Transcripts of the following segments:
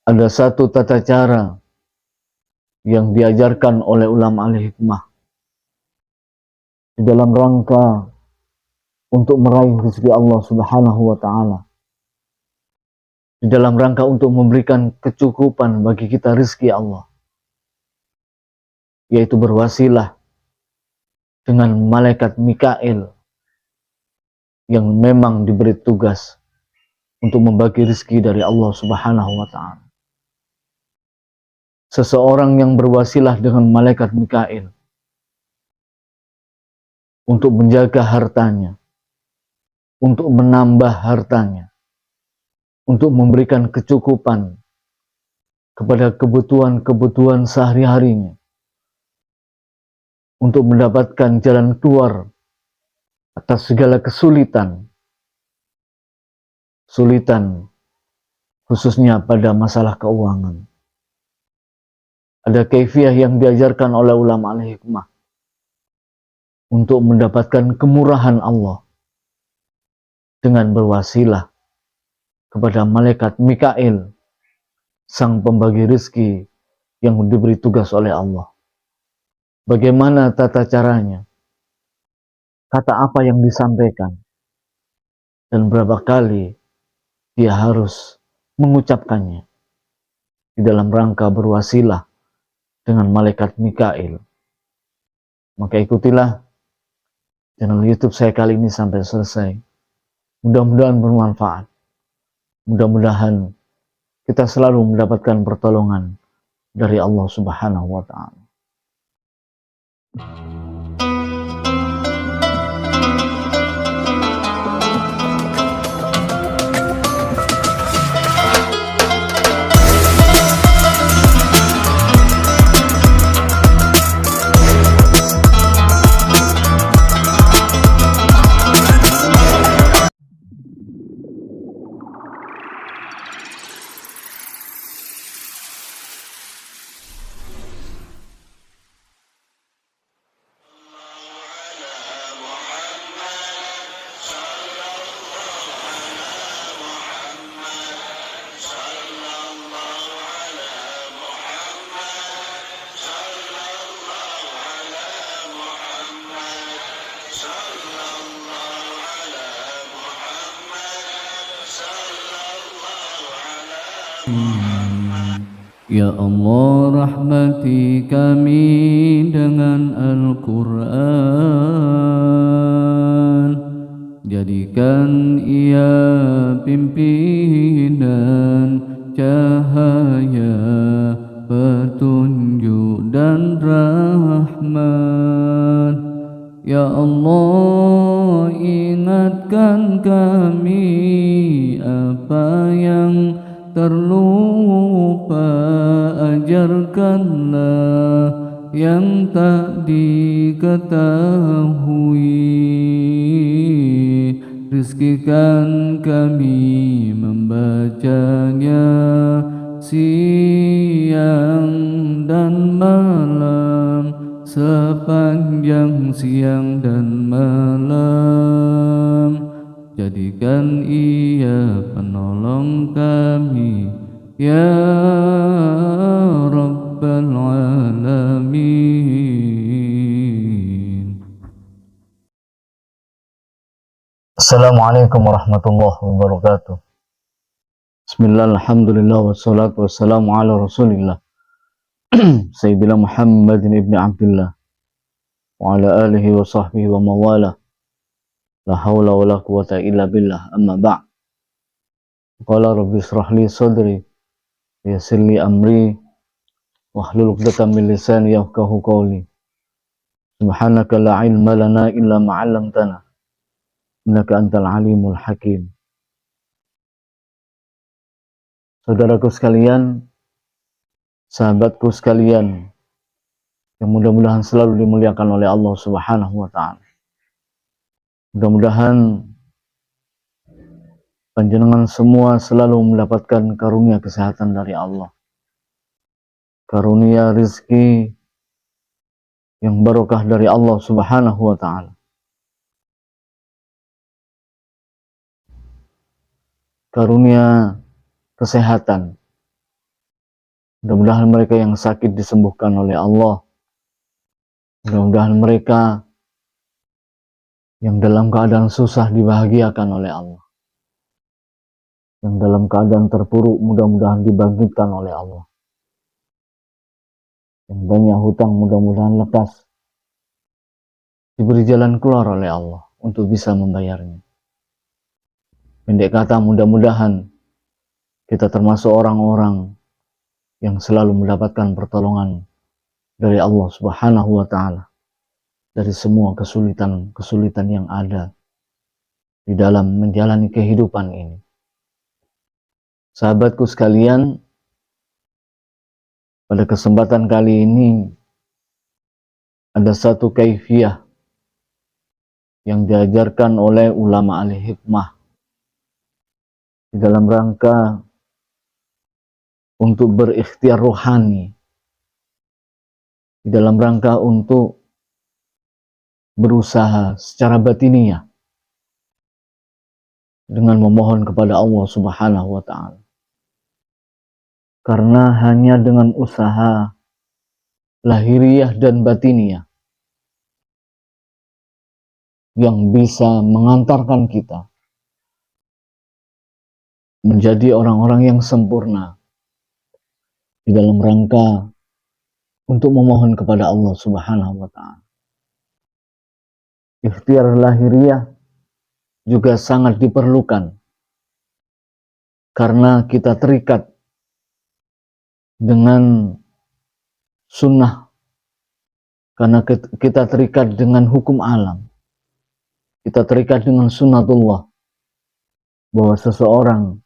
Ada satu tata cara yang diajarkan oleh ulama al-hikmah di dalam rangka untuk meraih rezeki Allah Subhanahu wa taala, di dalam rangka untuk memberikan kecukupan bagi kita rezeki Allah, yaitu berwasilah dengan malaikat Mikail yang memang diberi tugas untuk membagi rezeki dari Allah Subhanahu wa taala. Seseorang yang berwasilah dengan malaikat Mikail untuk menjaga hartanya, untuk menambah hartanya, untuk memberikan kecukupan kepada kebutuhan-kebutuhan sehari-harinya, untuk mendapatkan jalan keluar atas segala kesulitan khususnya pada masalah keuangan. Ada kaifiah yang diajarkan oleh ulama al-hikmah untuk mendapatkan kemurahan Allah dengan berwasilah kepada malaikat Mikail, sang pembagi rezeki yang diberi tugas oleh Allah. Bagaimana tata caranya? Kata apa yang disampaikan? Dan berapa kali dia harus mengucapkannya di dalam rangka berwasilah dengan malaikat Mikail. Maka ikutilah channel YouTube saya kali ini sampai selesai. Mudah-mudahan bermanfaat. Mudah-mudahan kita selalu mendapatkan pertolongan dari Allah Subhanahu wa taala. Ya Allah, rahmati kami dengan Al-Quran. Jadikan ia pimpinan, cahaya, petunjuk dan rahmat. Ya Allah, ingatkan kami apa yang terlupa, ajarkanlah yang tak diketahui. Rizkikan kami membacanya siang dan malam, sepanjang siang dan malam. Jadikan ia penolong kami, ya Rabbal Alamin. Assalamualaikum warahmatullahi wabarakatuh. Bismillah, alhamdulillah, wassalatu wassalamu ala rasulillah Sayyidina Muhammadin ibn Abdullah wa ala alihi wa sahbihi wa mawala. La hawla wa la quwata illa billah, amma ba'. Qala rabbi israh li sadri yassir li amri wahlul 'uqdatam min lisani yafqahu qawli. Subhanaka la ilma lana illa ma 'allamtana innaka antal alimul hakim. Saudaraku sekalian, sahabatku sekalian, yang mudah-mudahan selalu dimuliakan oleh Allah Subhanahu wa taala. Mudah-mudahan panjenengan semua selalu mendapatkan karunia kesehatan dari Allah, karunia rizki yang barokah dari Allah Subhanahu wa taala, karunia kesehatan Mudah-mudahan mereka yang sakit disembuhkan oleh Allah. Mudah-mudahan mereka yang dalam keadaan susah dibahagiakan oleh Allah. Yang dalam keadaan terpuruk mudah-mudahan dibangkitkan oleh Allah. Yang banyak hutang mudah-mudahan lekas diberi jalan keluar oleh Allah untuk bisa membayarnya. Pendek kata, mudah-mudahan kita termasuk orang-orang yang selalu mendapatkan pertolongan dari Allah Subhanahu wa Ta'ala dari semua kesulitan-kesulitan yang ada di dalam menjalani kehidupan ini. Sahabatku sekalian, pada kesempatan kali ini ada satu kaifiyah yang diajarkan oleh ulama al-hikmah di dalam rangka untuk berikhtiar rohani, di dalam rangka untuk berusaha secara batiniah dengan memohon kepada Allah Subhanahu wa Ta'ala. Karena hanya dengan usaha lahiriah dan batiniah yang bisa mengantarkan kita menjadi orang-orang yang sempurna di dalam rangka untuk memohon kepada Allah Subhanahu wa Ta'ala. Ikhtiar lahiriah juga sangat diperlukan karena kita terikat dengan sunnah, karena kita terikat dengan hukum alam, kita terikat dengan sunnatullah, bahwa seseorang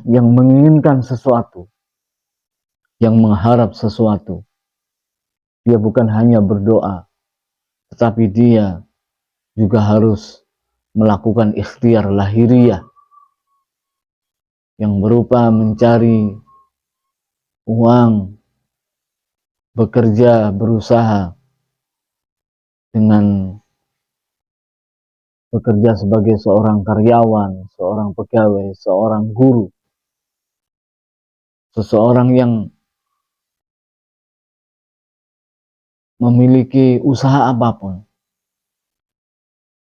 yang menginginkan sesuatu, yang mengharap sesuatu, dia bukan hanya berdoa, tetapi dia juga harus melakukan ikhtiar lahiriah yang berupa mencari uang, bekerja, berusaha dengan bekerja sebagai seorang karyawan, seorang pegawai, seorang guru, seseorang yang memiliki usaha apapun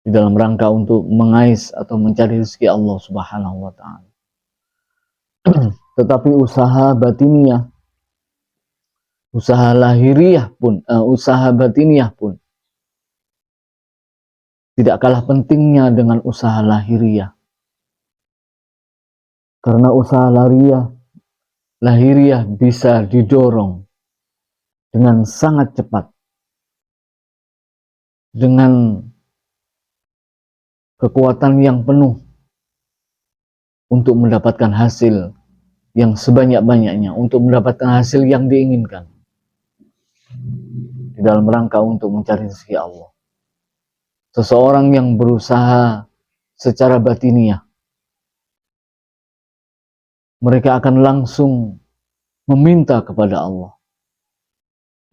di dalam rangka untuk mengais atau mencari rezeki Allah Subhanahu wa Ta'ala. Tetapi usaha batiniah, usaha lahiriah pun, usaha batiniah pun tidak kalah pentingnya dengan usaha lahiriah. Karena usaha lahiriah bisa didorong dengan sangat cepat, dengan kekuatan yang penuh untuk mendapatkan hasil yang sebanyak-banyaknya, untuk mendapatkan hasil yang diinginkan di dalam rangka untuk mencari rezeki Allah. Seseorang yang berusaha secara batiniah, mereka akan langsung meminta kepada Allah.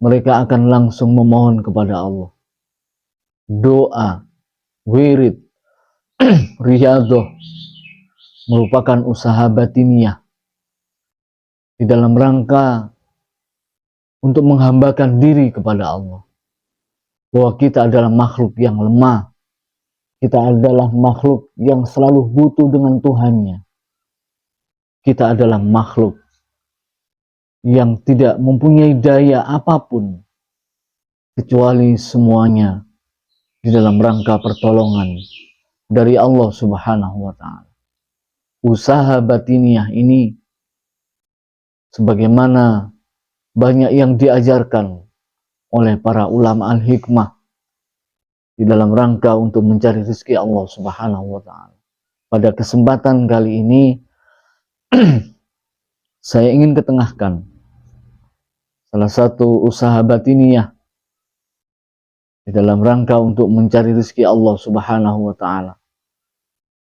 Mereka akan langsung memohon kepada Allah. Doa, wirid, riyadhah merupakan usaha batiniah di dalam rangka untuk menghambakan diri kepada Allah. Bahwa kita adalah makhluk yang lemah. Kita adalah makhluk yang selalu butuh dengan Tuhannya. Kita adalah makhluk yang tidak mempunyai daya apapun kecuali semuanya di dalam rangka pertolongan dari Allah Subhanahu wa Ta'ala. Usaha batiniah ini sebagaimana banyak yang diajarkan oleh para ulama al-hikmah di dalam rangka untuk mencari rezeki Allah Subhanahu wa Ta'ala. Pada kesempatan kali ini saya ingin ketengahkan salah satu usaha batiniah di dalam rangka untuk mencari rezeki Allah Subhanahu wa Ta'ala,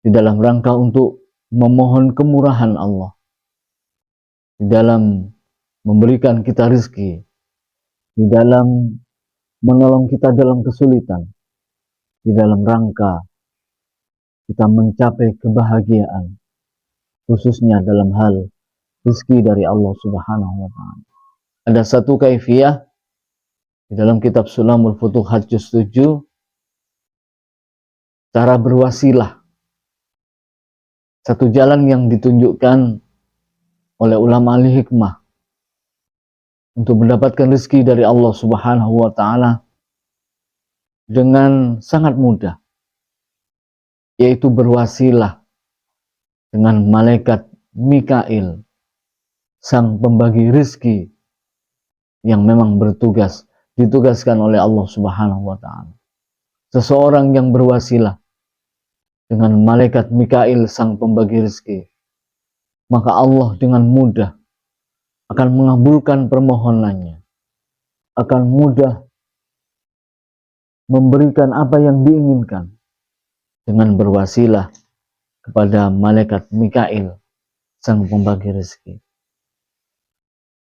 di dalam rangka untuk memohon kemurahan Allah, di dalam memberikan kita rezeki, di dalam menolong kita dalam kesulitan, di dalam rangka kita mencapai kebahagiaan, khususnya dalam hal rezeki dari Allah Subhanahu wa taala. Ada satu kaifiyah di dalam kitab Sulamul Futuhat juz 7, cara berwasilah. Satu jalan yang ditunjukkan oleh ulama ahli hikmah untuk mendapatkan rezeki dari Allah Subhanahu wa taala dengan sangat mudah, yaitu berwasilah dengan malaikat Mikail, sang pembagi rezeki yang memang ditugaskan oleh Allah Subhanahu wa taala. Seseorang yang berwasilah dengan malaikat Mikail, sang pembagi rezeki, maka Allah dengan mudah akan mengabulkan permohonannya, akan mudah memberikan apa yang diinginkan dengan berwasilah kepada malaikat Mikail, sang pembagi rezeki.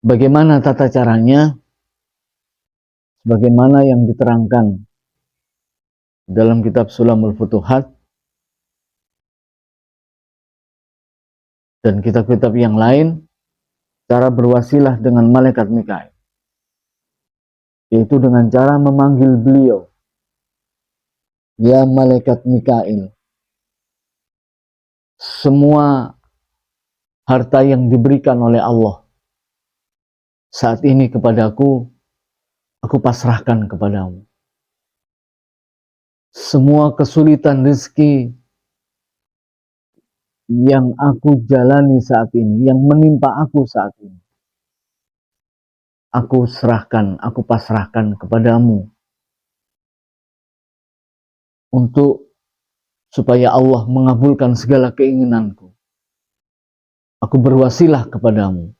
Bagaimana tata caranya? Bagaimana yang diterangkan dalam kitab Sulamul Futuhat dan kitab-kitab yang lain, cara berwasilah dengan malaikat Mikail, yaitu dengan cara memanggil beliau, ya malaikat Mikail, semua harta yang diberikan oleh Allah saat ini kepadaku, aku pasrahkan kepadamu. Semua kesulitan rezeki yang aku jalani saat ini, yang menimpa aku saat ini, aku serahkan, aku pasrahkan kepadamu, untuk supaya Allah mengabulkan segala keinginanku. Aku berwasilah kepadamu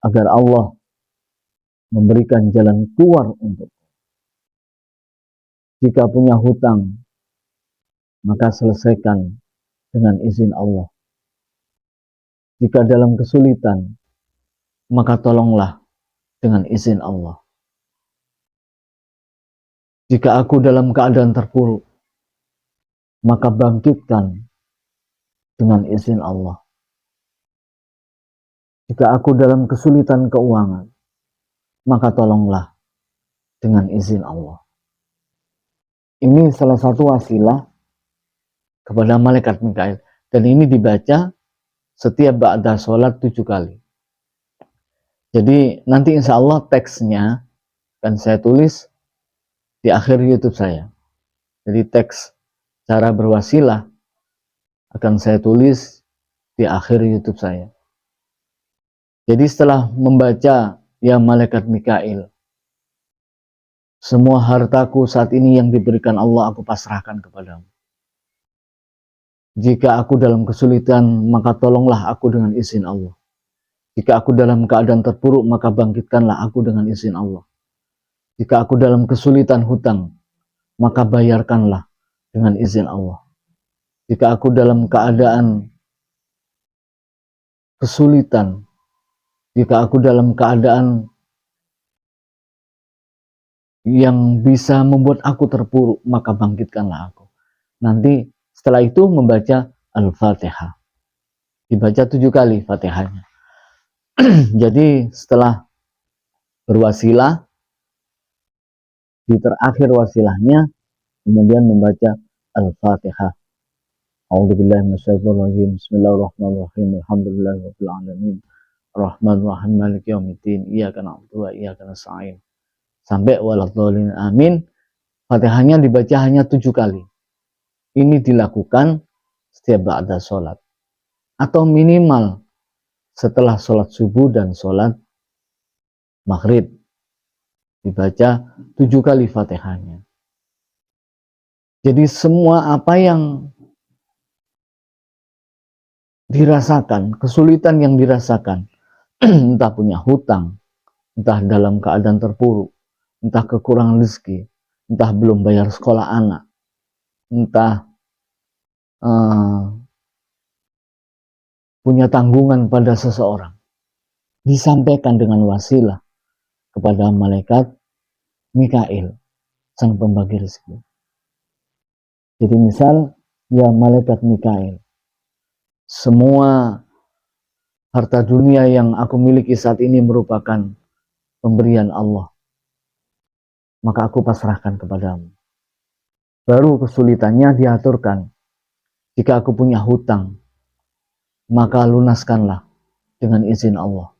agar Allah memberikan jalan keluar untukku. Jika punya hutang, maka selesaikan dengan izin Allah. Jika dalam kesulitan, maka tolonglah dengan izin Allah. Jika aku dalam keadaan terpuruk, maka bangkitkan dengan izin Allah. Jika aku dalam kesulitan keuangan, maka tolonglah dengan izin Allah. Ini salah satu wasilah kepada malaikat Mikail. Dan ini dibaca setiap ba'da sholat 7 kali. Jadi nanti insya Allah teksnya akan saya tulis di akhir YouTube saya. Jadi teks cara berwasilah akan saya tulis di akhir YouTube saya. Jadi setelah membaca ya malaikat Mikail, semua hartaku saat ini yang diberikan Allah aku pasrahkan kepadamu. Jika aku dalam kesulitan, maka tolonglah aku dengan izin Allah. Jika aku dalam keadaan terpuruk, maka bangkitkanlah aku dengan izin Allah. Jika aku dalam kesulitan hutang, maka bayarkanlah dengan izin Allah. Jika aku dalam keadaan kesulitan, jika aku dalam keadaan yang bisa membuat aku terpuruk, maka bangkitkanlah aku. Nanti setelah itu membaca Al-Fatihah. Dibaca 7 kali Fatihahnya. Jadi setelah berwasilah, di terakhir wasilahnya, kemudian membaca Al-Fatihah. A'udzubillahi minasyaitonirrajim. Bismillahirrahmanirrahim. Alhamdulillahirabbil alamin. Arrahmanirrahim. Maliki yaumiddin. Iyyaka na'budu wa iyyaka nasta'in. Sampai waladhdallin. Amin. Fatihahnya dibaca hanya 7 kali. Ini dilakukan setiap ba'da sholat. Atau minimal setelah sholat subuh dan sholat maghrib. Dibaca 7 kali Fatihahnya. Jadi semua apa yang dirasakan, kesulitan yang dirasakan, entah punya hutang, entah dalam keadaan terpuruk, entah kekurangan rezeki, entah belum bayar sekolah anak, entah punya tanggungan pada seseorang, disampaikan dengan wasilah kepada malaikat Mikail, sang pembagi rezeki. Jadi misal, ya malaikat Mikail, semua harta dunia yang aku miliki saat ini merupakan pemberian Allah, maka aku pasrahkan kepadamu. Baru kesulitannya diaturkan. Jika aku punya hutang, maka lunaskanlah dengan izin Allah.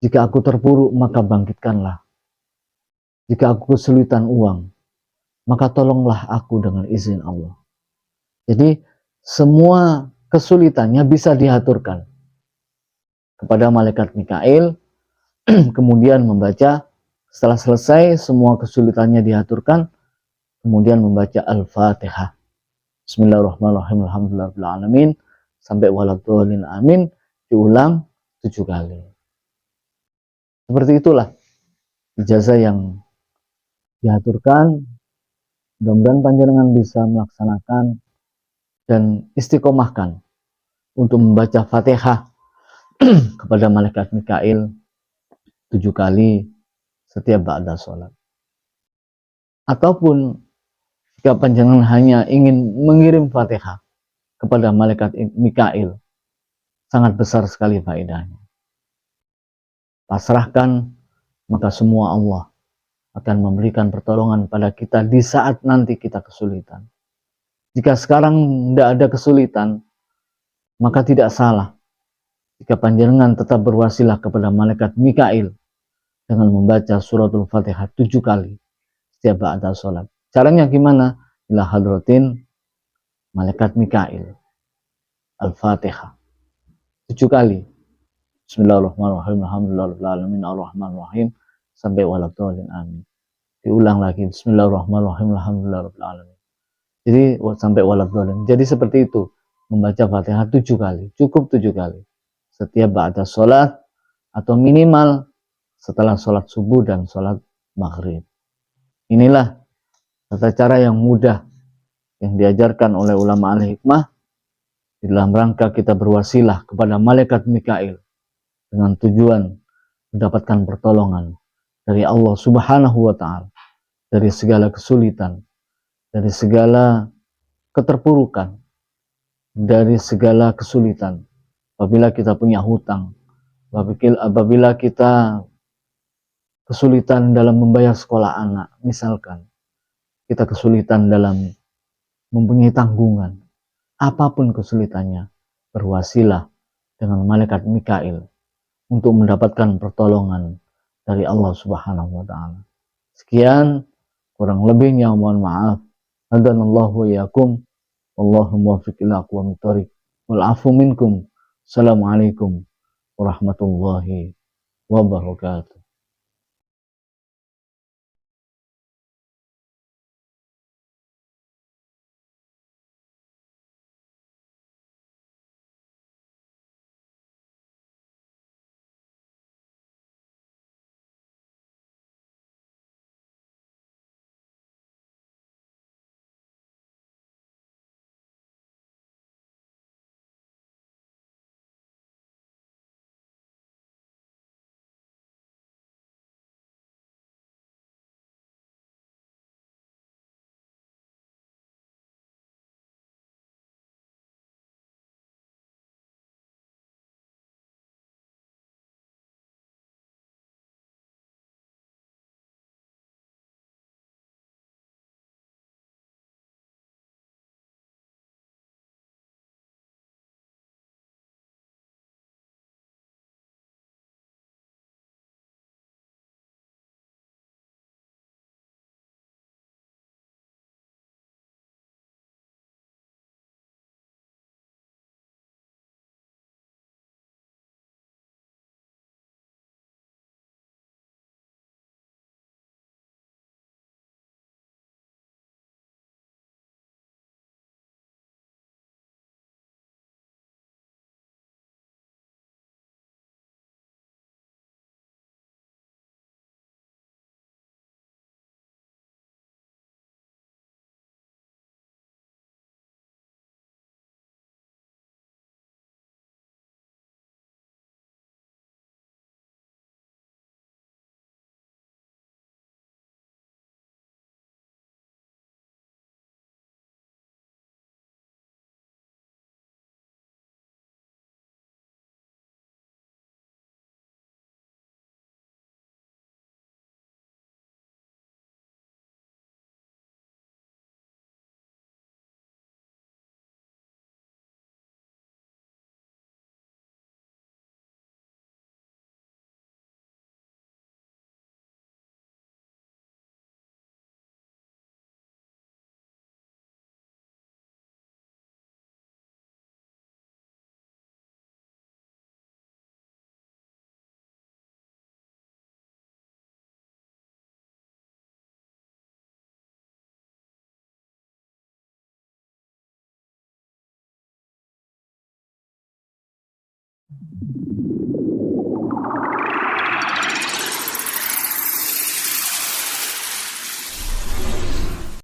Jika aku terpuruk, maka bangkitkanlah. Jika aku kesulitan uang, maka tolonglah aku dengan izin Allah. Jadi semua kesulitannya bisa diaturkan kepada malaikat Mikail, kemudian membaca, setelah selesai semua kesulitannya diaturkan, kemudian membaca Al-Fatihah. Bismillahirrahmanirrahim, alhamdulillahirrahmanirrahim, sampai waladhdallin amin, diulang 7 kali. Seperti itulah ijazah yang diaturkan. Mudah-mudahan panjenengan bisa melaksanakan dan istiqomahkan untuk membaca Fatihah kepada malaikat Mikail 7 kali setiap ba'da sholat. Ataupun jika panjenengan hanya ingin mengirim Fatihah kepada malaikat Mikail, sangat besar sekali faedahnya. Pasrahkan, maka semua Allah akan memberikan pertolongan pada kita di saat nanti kita kesulitan. Jika sekarang tidak ada kesulitan, maka tidak salah jika panjenengan tetap berwasilah kepada malaikat Mikail dengan membaca suratul Fatihah 7 kali setiap ba'da sholat. Caranya gimana? Ila hadratin malaikat Mikail Al-Fatihah 7 kali. Bismillahirrahmanirrahim, alhamdulillahirrahmanirrahim, ar-rahmanirrahim, sampai waladhdallin amin. Diulang lagi, Bismillahirrahmanirrahim, alhamdulillahirrahmanirrahim. Jadi sampai waladhdallin. Jadi seperti itu, membaca Fatihah 7 kali, cukup 7 kali. Setiap ba'da sholat atau minimal setelah sholat subuh dan sholat maghrib. Inilah tata cara yang mudah yang diajarkan oleh ulama al-hikmah di dalam rangka kita berwasilah kepada malaikat Mikail dengan tujuan mendapatkan pertolongan dari Allah Subhanahu wa Ta'ala, dari segala kesulitan, dari segala keterpurukan, dari segala kesulitan. Apabila kita punya hutang, apabila kita kesulitan dalam membayar sekolah anak, misalkan kita kesulitan dalam mempunyai tanggungan, apapun kesulitannya, berwasilah dengan malaikat Mikail untuk mendapatkan pertolongan dari Allah Subhanahu wa Ta'ala. Sekian, kurang lebihnya mohon maaf. Hadanallahu wa iyyakum, wallahu muwaffiq ila aqwamit thoriq. Wal afu minkum. Assalamualaikum warahmatullahi wabarakatuh.